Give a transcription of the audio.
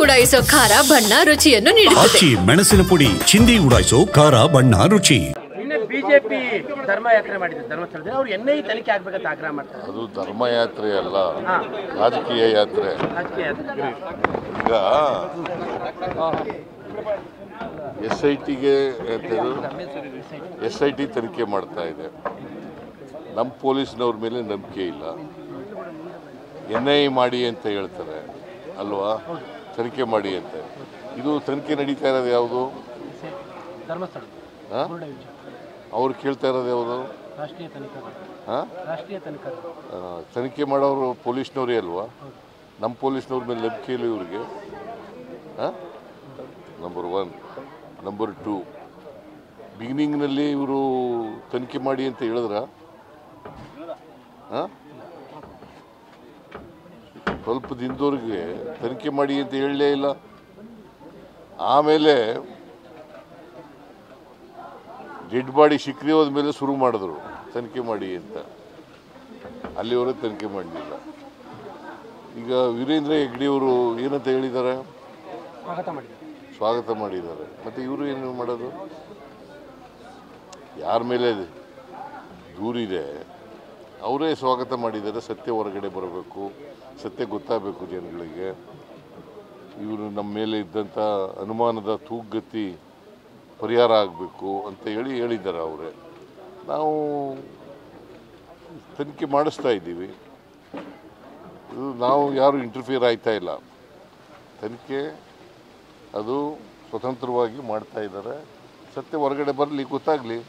ಉಡಾಯಿಸೋ ಖಾರ ಬಣ್ಣ ರುಚಿಯನ್ನು ನೀಡುತ್ತದೆ. ಮೆಣಸಿನ ಪುಡಿ ಚಿಂದಿ ಉಡಾಯಿಸೋ ಖಾರ ಬಣ್ಣ ರುಚಿ. ಬಿಜೆಪಿ ಧರ್ಮಯಾತ್ರೆ ಮಾಡಿದ್ರು ಧರ್ಮಸ್ಥಳದಲ್ಲಿ, ಅವ್ರು NIA ತನಿಖೆ ಆಗ್ಬೇಕಂತ ಆಗ್ರಹ ಮಾಡ್ತಾರೆ. ಅದು ಧರ್ಮಯಾತ್ರೆ ಅಲ್ಲ, ರಾಜಕೀಯ ಯಾತ್ರೆ. ಈಗ SIT ತನಿಖೆ ಮಾಡ್ತಾ ಇದೆ. ನಮ್ಮ ಪೊಲೀಸ್ನವ್ರ ಮೇಲೆ ನಂಬಿಕೆ ಇಲ್ಲ. NIA ಮಾಡಿ ಅಂತ ಹೇಳ್ತಾರೆ ಅಲ್ವಾ, ತನಿಖೆ ಮಾಡಿ ಅಂತ. ಇದು ತನಿಖೆ ನಡೀತಾ ಇರೋದು ಯಾವುದು? ಅವ್ರು ಕೇಳ್ತಾ ಇರೋದು ಯಾವುದು? ತನಿಖೆ ಮಾಡೋರು ಪೊಲೀಸ್ನವರೇ ಅಲ್ವಾ? ನಮ್ಮ ಪೊಲೀಸ್ನವ್ರ ಮೇಲೆ ನಂಬಿಕೆ ಇಲ್ಲ ಇವ್ರಿಗೆ. ನಂಬರ್ 1. ನಂಬರ್ 2, ಬಿಗಿನಿಂಗ್ನಲ್ಲಿ ಇವರು ತನಿಖೆ ಮಾಡಿ ಅಂತ ಹೇಳಿದ್ರ? ಸ್ವಲ್ಪ ದಿನದವ್ರಿಗೆ ತನಿಖೆ ಮಾಡಿ ಅಂತ ಹೇಳಲೇ ಇಲ್ಲ. ಆಮೇಲೆ ಡೆಡ್ ಬಾಡಿ ಸಿಕ್ಕದೆ ಹೋದ್ಮೇಲೆ ಶುರು ಮಾಡಿದ್ರು ತನಿಖೆ ಮಾಡಿ ಅಂತ. ಅಲ್ಲಿವರೆಗೆ ತನಿಖೆ ಮಾಡಲಿಲ್ಲ. ಈಗ ವೀರೇಂದ್ರ ಹೆಗ್ಗಡೆಯವರು ಏನಂತ ಹೇಳಿದ್ದಾರೆ? ಸ್ವಾಗತ ಮಾಡಿದ್ದಾರೆ. ಮತ್ತು ಇವರು ಏನು ಮಾಡೋದು? ಯಾರ ಮೇಲೆ ದೂರಿದೆ ಅವರೇ ಸ್ವಾಗತ ಮಾಡಿದ್ದಾರೆ. ಸತ್ಯ ಹೊರಗಡೆ ಬರಬೇಕು, ಸತ್ಯ ಗೊತ್ತಾಗಬೇಕು ಜನಗಳಿಗೆ. ಇವರು ನಮ್ಮ ಮೇಲೆ ಇದ್ದಂಥ ಅನುಮಾನದ ತೂಗುಗತಿ ಪರಿಹಾರ ಆಗಬೇಕು ಅಂತ ಹೇಳಿದ್ದಾರೆ ಅವರೇ. ನಾವು ತನಿಖೆ ಮಾಡಿಸ್ತಾ ಇದ್ದೀವಿ. ಇದು ನಾವು ಯಾರು ಇಂಟರ್ಫಿಯರ್ ಆಯ್ತಾ ಇಲ್ಲ. ತನಿಖೆ ಅದು ಸ್ವತಂತ್ರವಾಗಿ ಮಾಡ್ತಾ ಇದ್ದಾರೆ. ಸತ್ಯ ಹೊರಗಡೆ ಬರಲಿ, ಗೊತ್ತಾಗಲಿ.